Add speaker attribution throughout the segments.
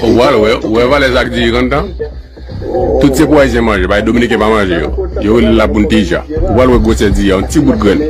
Speaker 1: Ouais, va les actes dirigants. Tout ce poids j'ai mangé, bah Dominique va manger. Yo la puntilla. Igual luego se dit un petit bout de graine.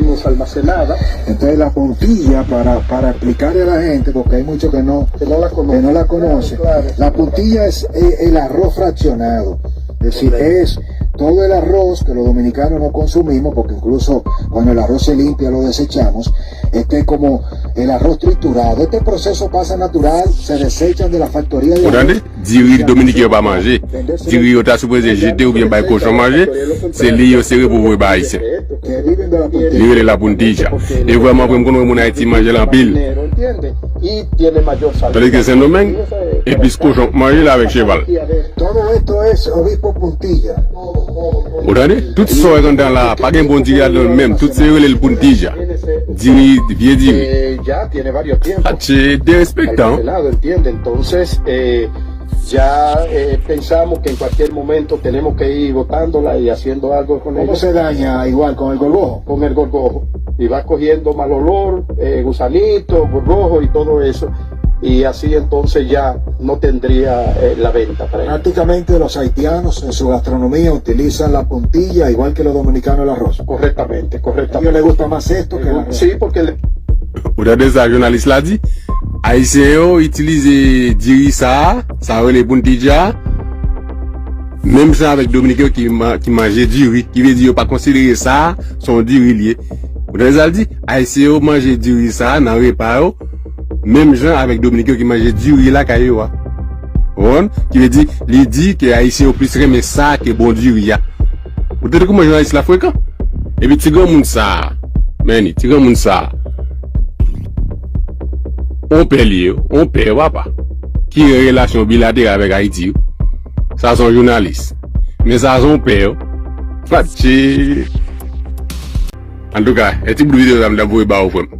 Speaker 2: Entonces la puntilla, para explicarle a la gente, porque hay muchos que no la conocen, la puntilla es el arroz fraccionado. Es decir, es todo el arroz que los dominicanos no consumimos, porque incluso cuando el arroz se limpia lo desechamos. Este es como el arroz triturado. Este proceso pasa natural, se desechan de la factoría de
Speaker 1: arroz. Diri Dominique va manger. Diri yo ta supposé jeter ou bien ba cochon manger. C'est lié c'est pour vous ba haïtien. Libre de la puntilla. Et vraiment pour qu'on mon Haïti manger en pile. Parce que c'est un domaine et puis cochon manger là avec cheval.
Speaker 2: Todo esto es obispo puntilla.
Speaker 1: Vous entendez? Tout ça est dans la pas un bon diri dans même tout c'est le puntilla. Diri bien diri.
Speaker 3: Ya tiene varios tiempos.
Speaker 1: De respecto.
Speaker 3: Entonces ya pensamos que en cualquier momento tenemos que ir botándola y haciendo algo con ella.
Speaker 2: ¿Cómo se daña igual con el gorgojo?
Speaker 3: Con el gorgojo. Y va cogiendo mal olor, gusanito, gorgojo y todo eso. Y así entonces ya no tendría la venta para ella.
Speaker 2: Prácticamente los haitianos en su gastronomía utilizan la puntilla igual que los dominicanos el arroz.
Speaker 3: Correctamente.
Speaker 2: ¿A ellos les gusta más esto que el arroz?
Speaker 3: Sí, porque...
Speaker 1: Ou regardez ça, journaliste l'a dit. Haïtien utilise diri ça les puntilla. Même ça avec Dominique qui mange diri, qui veut dire pas considérer ça son diri lié. Ou regardez ça dit, Haïtien mange diri ça dans repas. Même gens avec Dominique qui mange diri là caillou. Qui veut dire, il dit que Haïtien plus aimer ça que bon diri. Vous savez comment journaliste la fréquent? Et puis tu grand monde ça. Mais tu grand monde ça. On paie, papa. Qui a une relation bilatérale avec Haïti? Ça, sont journalistes. Mais ça, on paie. En tout cas, est-ce que vous vidéo, vous avez